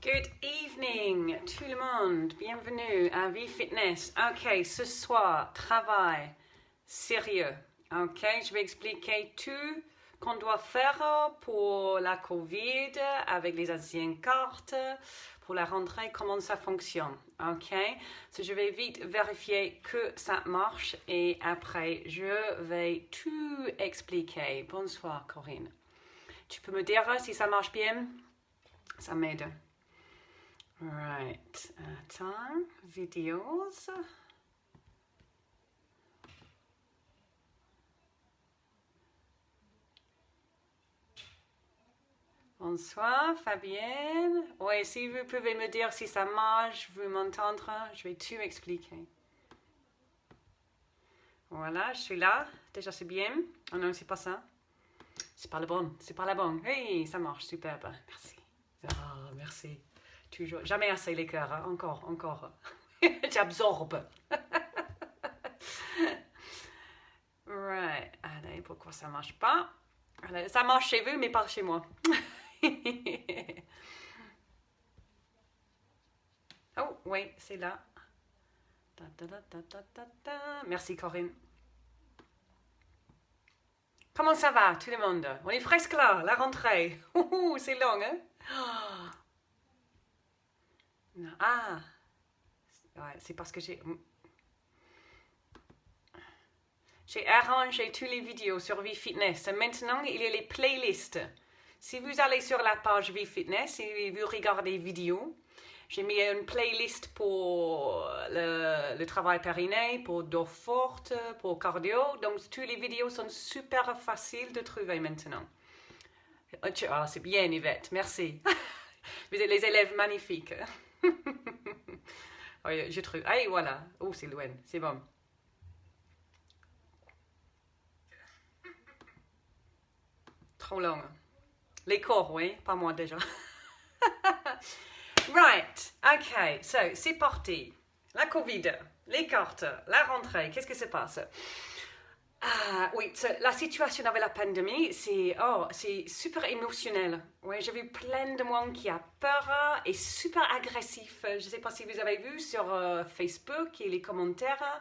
Good evening tout le monde, bienvenue à Vie Fitness. Ok, ce soir, travail sérieux. Ok, je vais expliquer tout qu'on doit faire pour la Covid avec les anciennes cartes, pour la rentrée, comment ça fonctionne. Ok, so, je vais vite vérifier que ça marche et après je vais tout expliquer. Bonsoir Corinne. Tu peux me dire si ça marche bien? Ça m'aide. Right, attends, videos. Bonsoir Fabienne. Oui, si vous pouvez me dire si ça marche, vous m'entendre, je vais tout expliquer. Voilà, je suis là. Déjà c'est bien. Oh non, c'est pas ça. C'est pas le bon, c'est pas la bonne. Hey, ça marche, superbe. Merci. Ah, merci. Toujours, jamais assez les cœurs, hein? Encore. J'absorbe. Right. Allez, pourquoi ça marche pas? Allez, ça marche chez vous, mais pas chez moi. Oh, oui, c'est là. Merci Corinne. Comment ça va tout le monde? On est presque là, la rentrée. C'est long, hein? Ah, ouais, c'est parce que j'ai arrangé toutes les vidéos sur Vie Fitness. Maintenant, il y a les playlists. Si vous allez sur la page Vie Fitness et vous regardez vidéos, j'ai mis une playlist pour le travail périnée, pour dos forte, pour cardio. Donc, toutes les vidéos sont super faciles de trouver maintenant. Ah, c'est bien, Yvette. Merci. Vous êtes les élèves magnifiques. Oui, je trouve. Ah, voilà. Oh, c'est loin. C'est bon. Trop long. Les corps, oui. Pas moi déjà. Right. OK. So, c'est parti. La Covid, les cartes, la rentrée. Qu'est-ce qui se passe? Oui, la situation avec la pandémie, c'est super émotionnel. Oui, j'ai vu plein de monde qui a peur et super agressif. Je ne sais pas si vous avez vu sur Facebook et les commentaires,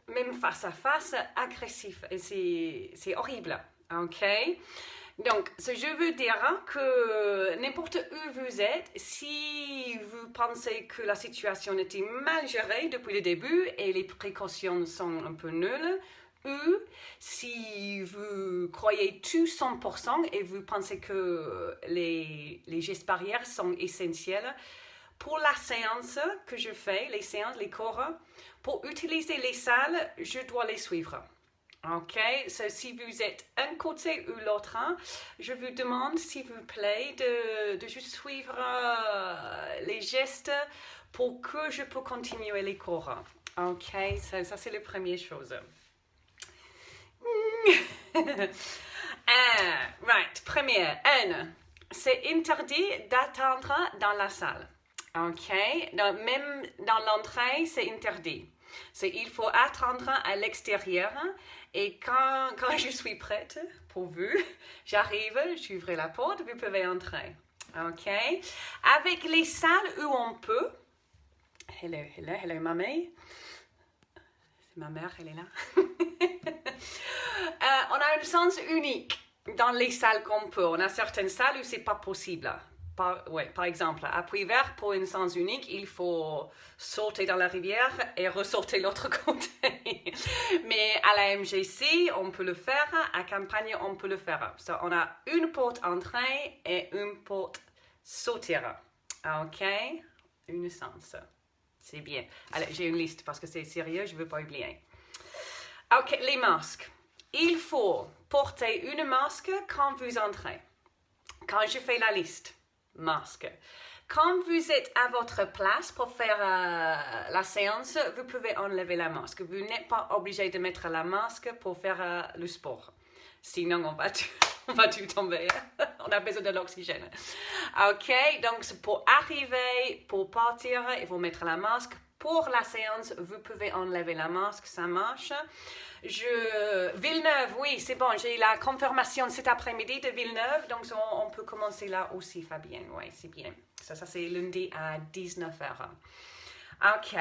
même face à face, agressif. Et c'est horrible. OK? Donc, je veux dire que n'importe où vous êtes, si vous pensez que la situation était mal gérée depuis le début et les précautions sont un peu nulles, ou si vous croyez tout 100% et vous pensez que les gestes barrières sont essentiels, pour la séance que je fais, les séances, les cours, pour utiliser les salles, je dois les suivre. Ok, so, si vous êtes un côté ou l'autre, je vous demande s'il vous plaît de juste suivre les gestes pour que je peux continuer les cours. Ok, ça c'est la première chose. Right, première, c'est interdit d'attendre dans la salle. Ok, donc, même dans l'entrée, c'est interdit. Il faut attendre à l'extérieur et quand je suis prête pour vous, j'arrive, j'ouvre la porte, vous pouvez entrer. Ok, avec les salles où on peut, hello mamie, c'est ma mère, elle est là. On a un sens unique dans les salles qu'on peut. On a certaines salles où c'est pas possible. Par exemple, à Puy-Vert, pour un sens unique, il faut sauter dans la rivière et ressortir l'autre côté. Mais à la MGC, on peut le faire. À Campagne, on peut le faire. On a une porte entrée et une porte sortir. OK? Une sens. C'est bien. Allez, j'ai une liste parce que c'est sérieux, je ne veux pas oublier. OK, les masques. Il faut porter une masque quand vous entrez. Quand je fais la liste. Masque. Quand vous êtes à votre place pour faire la séance, vous pouvez enlever la masque. Vous n'êtes pas obligé de mettre la masque pour faire le sport. Sinon, on va tout tomber. On a besoin de l'oxygène. OK, donc pour arriver, pour partir, il faut mettre la masque. pour la séance, vous pouvez enlever la masque, ça marche. Villeneuve, oui, c'est bon, j'ai la confirmation cet après-midi de Villeneuve, donc on peut commencer là aussi, Fabienne, oui, c'est bien. Ça c'est lundi à 19h. Ok.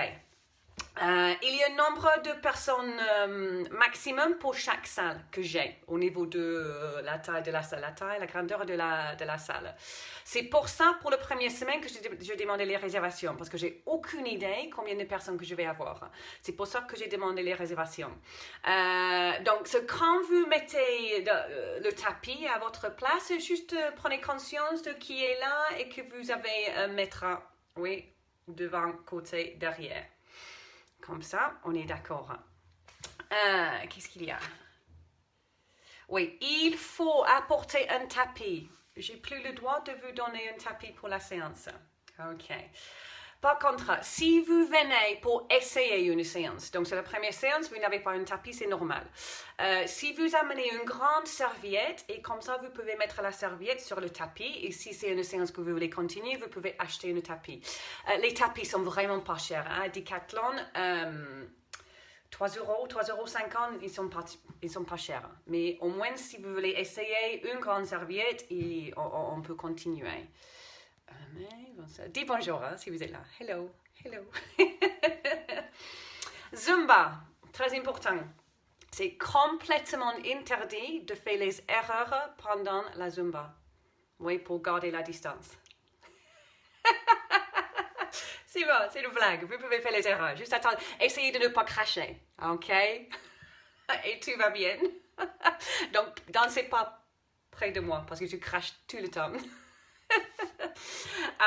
Il y a un nombre de personnes maximum pour chaque salle que j'ai au niveau de la taille de la salle, la grandeur de la salle. C'est pour ça, pour la première semaine, que je demandé les réservations, parce que j'ai aucune idée combien de personnes que je vais avoir. C'est pour ça que j'ai demandé les réservations. Donc, quand vous mettez le tapis à votre place, juste prenez conscience de qui est là et que vous avez un mètre, oui, devant, côté, derrière. Comme ça, on est d'accord. Qu'est-ce qu'il y a? Oui, il faut apporter un tapis. J'ai plus le droit de vous donner un tapis pour la séance. OK. Par contre, si vous venez pour essayer une séance, donc c'est la première séance, vous n'avez pas un tapis, c'est normal. Si vous amenez une grande serviette, et comme ça, vous pouvez mettre la serviette sur le tapis, et si c'est une séance que vous voulez continuer, vous pouvez acheter un tapis. Les tapis sont vraiment pas chers. Hein? Decathlon, 3 €, 3,50 €, ils sont pas chers. Mais au moins, si vous voulez essayer une grande serviette, on peut continuer. Dis bonjour hein, si vous êtes là. Hello, hello. Zumba, très important. C'est complètement interdit de faire les erreurs pendant la Zumba. Oui, pour garder la distance. C'est bon, c'est une blague. Vous pouvez faire les erreurs. Juste attendre. Essayez de ne pas cracher. OK? Et tout va bien. Donc, dansez pas près de moi parce que je crache tout le temps.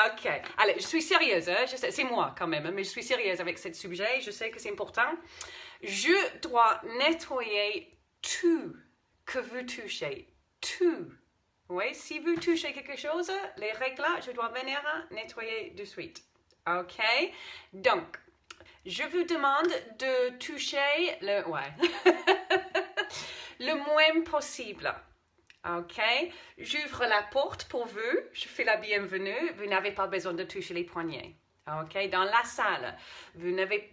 Ok, allez, je suis sérieuse, hein? C'est moi quand même, mais je suis sérieuse avec ce sujet, je sais que c'est important. Je dois nettoyer tout que vous touchez, tout. Oui, si vous touchez quelque chose, les règles là, je dois venir nettoyer de suite. Ok, donc, je vous demande de toucher le moins possible. Ok, j'ouvre la porte pour vous, je fais la bienvenue, vous n'avez pas besoin de toucher les poignets. Ok, dans la salle, vous n'avez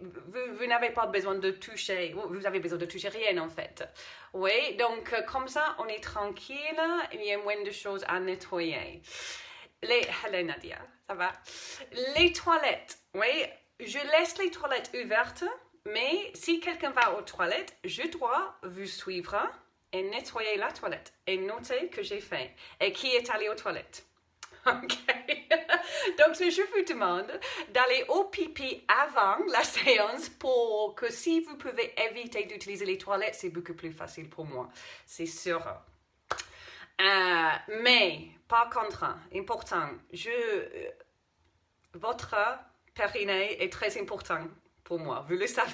pas besoin de toucher, vous avez besoin de toucher rien en fait. Oui, donc comme ça, on est tranquille, il y a moins de choses à nettoyer. Hello Nadia, ça va? Les toilettes, oui, je laisse les toilettes ouvertes, mais si quelqu'un va aux toilettes, je dois vous suivre et nettoyer la toilette et noter que j'ai fait et qui est allé aux toilettes. Ok. Donc, je vous demande d'aller au pipi avant la séance pour que si vous pouvez éviter d'utiliser les toilettes, c'est beaucoup plus facile pour moi. C'est sûr. Mais, par contre, important, votre périnée est très important pour moi, vous le savez.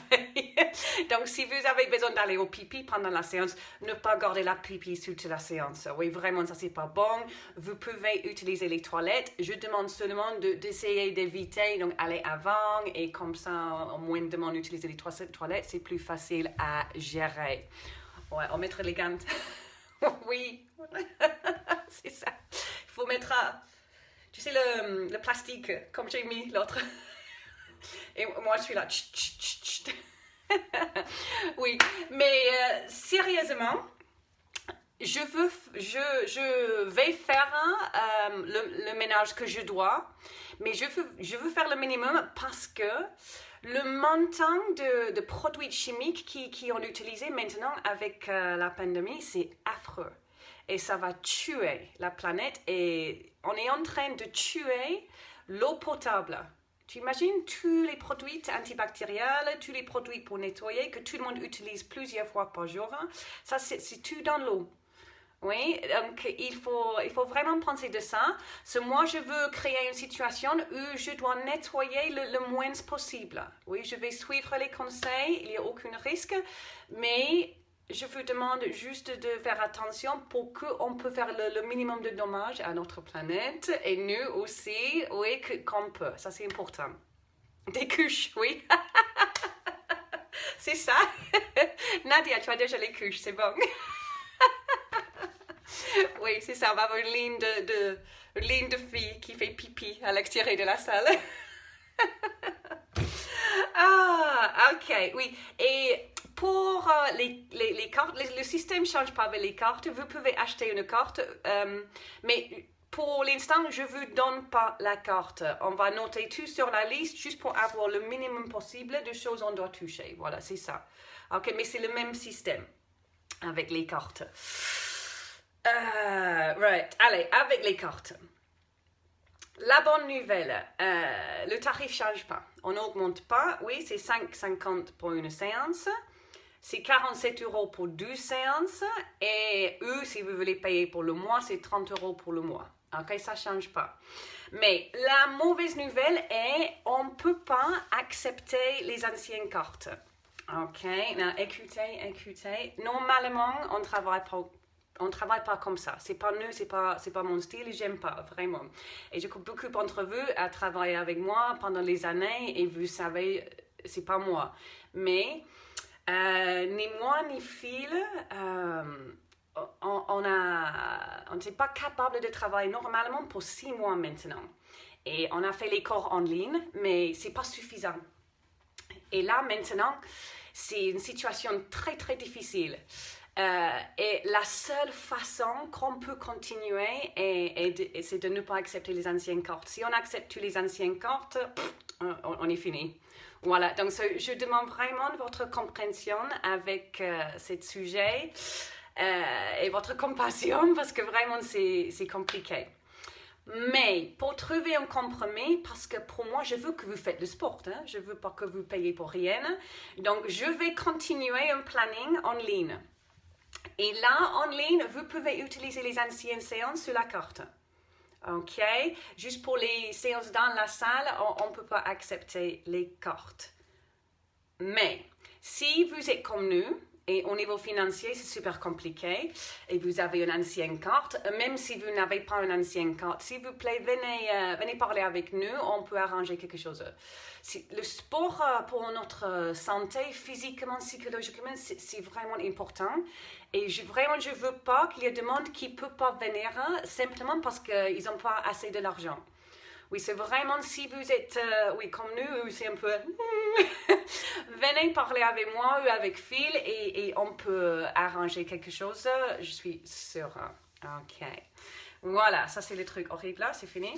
Donc, si vous avez besoin d'aller au pipi pendant la séance, ne pas garder la pipi toute la séance. Oui, vraiment, ça, c'est pas bon. Vous pouvez utiliser les toilettes. Je demande seulement d'essayer d'éviter, donc, aller avant et comme ça, au moins de m'en utiliser les toilettes, c'est plus facile à gérer. Ouais, on mettre les gants. Oui, c'est ça. Il faut mettre, tu sais, le plastique, comme j'ai mis l'autre. Et moi, je suis là. Oui, mais sérieusement, je vais faire le ménage que je dois, mais je veux faire le minimum parce que le montant de produits chimiques qui ont utilisé maintenant avec la pandémie, c'est affreux. Et ça va tuer la planète et on est en train de tuer l'eau potable. Tu imagines tous les produits antibactériels, tous les produits pour nettoyer que tout le monde utilise plusieurs fois par jour. Ça, c'est tout dans l'eau. Oui, donc il faut vraiment penser de ça. Moi, je veux créer une situation où je dois nettoyer le moins possible. Oui, je vais suivre les conseils, il n'y a aucun risque, mais je vous demande juste de faire attention pour qu'on peut faire le minimum de dommages à notre planète et nous aussi, oui, qu'on peut. Ça, c'est important. Des couches, oui. C'est ça. Nadia, tu as déjà les couches, c'est bon. Oui, c'est ça. On va avoir une ligne de filles qui fait pipi à l'extérieur de la salle. Ok, oui. Et pour les cartes, le système ne change pas avec les cartes. Vous pouvez acheter une carte, mais pour l'instant, je ne vous donne pas la carte. On va noter tout sur la liste juste pour avoir le minimum possible de choses qu'on doit toucher. Voilà, c'est ça. Ok, mais c'est le même système avec les cartes. Right, allez, avec les cartes. La bonne nouvelle, le tarif ne change pas. On n'augmente pas. Oui, c'est 5,50 pour une séance. C'est 47 € pour 2 séances. Et eux, si vous voulez payer pour le mois, c'est 30 € pour le mois. Ok, ça ne change pas. Mais la mauvaise nouvelle est on ne peut pas accepter les anciennes cartes. Ok, now, écoutez. Normalement, on ne travaille pas comme ça. C'est pas nous, c'est pas mon style, j'aime pas, vraiment. Et j'ai beaucoup d'entre vous à travailler avec moi pendant les années et vous savez, c'est pas moi. Mais ni moi ni Phil, on n'est pas capable de travailler normalement pour 6 mois maintenant. Et on a fait les cours en ligne, mais c'est pas suffisant. Et là, maintenant, c'est une situation très, très difficile. Et la seule façon qu'on peut continuer, c'est de ne pas accepter les anciennes cartes. Si on accepte toutes les anciennes cartes, on est fini. Voilà, donc je demande vraiment votre compréhension avec ce sujet et votre compassion parce que vraiment c'est compliqué. Mais pour trouver un compromis, parce que pour moi, je veux que vous faites le sport, hein? Je ne veux pas que vous payiez pour rien. Donc, je vais continuer un planning en ligne. Et là, en ligne, vous pouvez utiliser les anciennes séances sur la carte. OK? Juste pour les séances dans la salle, on ne peut pas accepter les cartes. Mais, si vous êtes comme nous, et au niveau financier, c'est super compliqué. Et vous avez une ancienne carte. Même si vous n'avez pas une ancienne carte, s'il vous plaît, venez parler avec nous. On peut arranger quelque chose. Le sport pour notre santé, physiquement, psychologiquement, c'est vraiment important. Et je ne veux pas qu'il y ait des monde qui ne peut pas venir simplement parce qu'ils n'ont pas assez de l'argent. Oui, c'est vraiment, si vous êtes, comme nous, c'est un peu... Venez parler avec moi ou avec Phil et on peut arranger quelque chose, je suis sûre. OK. Voilà, ça c'est le truc horrible là, c'est fini.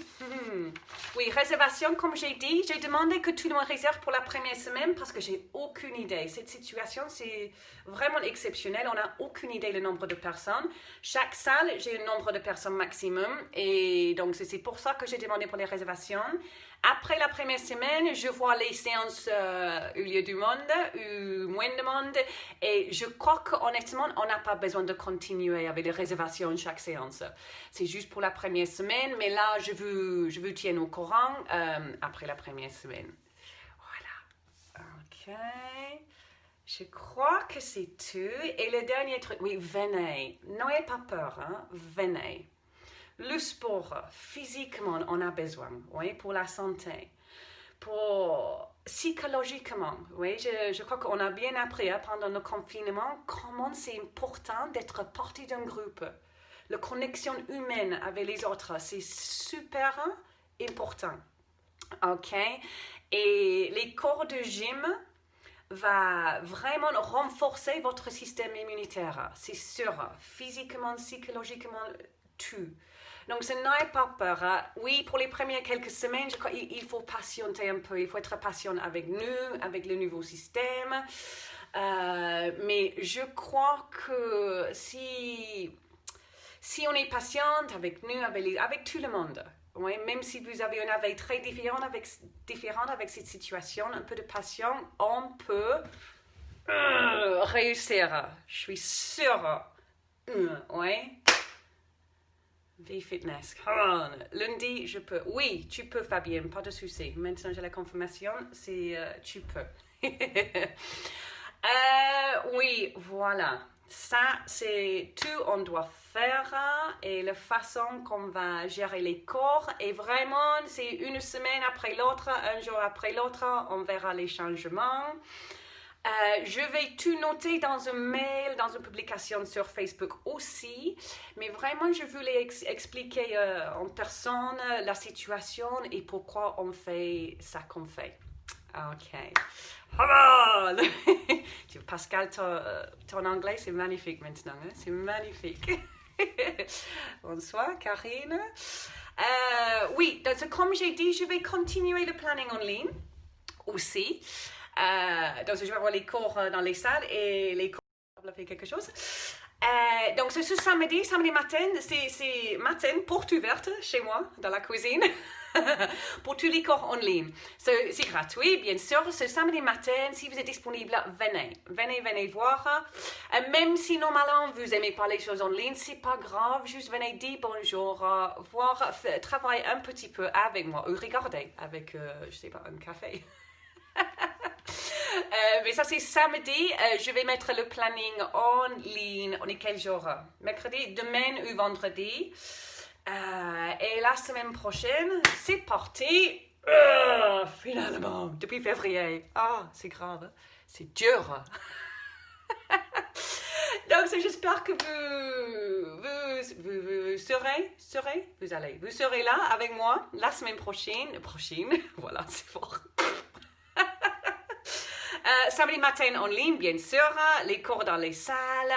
Oui, réservation, comme j'ai dit, j'ai demandé que tout le monde réserve pour la première semaine parce que j'ai aucune idée. Cette situation, c'est vraiment exceptionnel. On n'a aucune idée du nombre de personnes. Chaque salle, j'ai un nombre de personnes maximum et donc c'est pour ça que j'ai demandé pour les réservations. Après la première semaine, je vois les séances au lieu du monde, ou moins de monde. Et je crois qu'honnêtement, on n'a pas besoin de continuer avec les réservations chaque séance. C'est juste pour la première semaine, mais là, je vous tiens au courant après la première semaine. Voilà. OK. Je crois que c'est tout. Et le dernier truc, oui, venez. N'ayez pas peur, hein? Venez. Le sport, physiquement, on a besoin, oui, pour la santé. Pour psychologiquement, oui, je crois qu'on a bien appris pendant le confinement comment c'est important d'être partie d'un groupe. La connexion humaine avec les autres, c'est super important. OK? Et les cours de gym va vraiment renforcer votre système immunitaire. C'est sûr, physiquement, psychologiquement, tout. Donc, ce n'est pas peur. Oui, pour les premières quelques semaines, je crois qu'il faut patienter un peu. Il faut être patient avec nous, avec le nouveau système. Mais je crois que si on est patiente avec nous, avec tout le monde, oui, même si vous avez une veille très différente avec cette situation, un peu de patience, on peut réussir. Je suis sûre. Oui. V-Fitness. Come on. Lundi, je peux. Oui, tu peux, Fabienne, pas de souci. Maintenant, j'ai la confirmation, tu peux. Oui, voilà. Ça, c'est tout on doit faire et la façon qu'on va gérer les cours. Et vraiment, c'est une semaine après l'autre, un jour après l'autre, on verra les changements. Je vais tout noter dans un mail, dans une publication sur Facebook aussi. Mais vraiment, je voulais expliquer en personne la situation et pourquoi on fait ça qu'on fait. OK. Come on! Pascal, ton anglais, c'est magnifique maintenant. Hein? C'est magnifique. Bonsoir, Karine. Oui, donc, comme j'ai dit, je vais continuer le planning en ligne aussi. Donc, je vais avoir les cours dans les salles et les cours fait quelque chose. Donc, ce samedi matin, c'est matin, porte ouverte chez moi, dans la cuisine, pour tous les cours en ligne. C'est gratuit, bien sûr. Ce samedi matin, si vous êtes disponible, venez voir. Même si normalement, vous n'aimez pas les choses en ligne, c'est pas grave. Juste venez dire bonjour, voir, travailler un petit peu avec moi, ou regarder avec, je sais pas, un café. Mais ça, c'est samedi. Je vais mettre le planning en ligne. On est quel jour? Mercredi, demain ou vendredi. Et la semaine prochaine, c'est parti. Finalement, depuis février. Ah, c'est grave. C'est dur. Donc, j'espère que vous serez là avec moi la semaine prochaine. Voilà, c'est fort. Samedi matin en ligne, bien sûr, les cours dans les salles.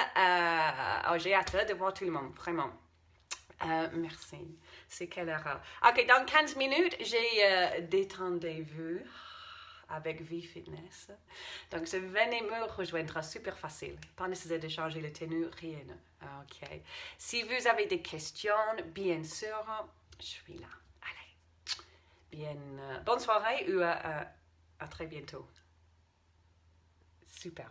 J'ai hâte de voir tout le monde, vraiment. Merci. C'est quelle heure? OK, dans 15 minutes, j'ai détendez-vous avec Vie Fitness. Donc, venez me rejoindre, super facile. Pas nécessaire de changer le tenue, rien. OK. Si vous avez des questions, bien sûr, je suis là. Allez. Bonne soirée ou à très bientôt. Super.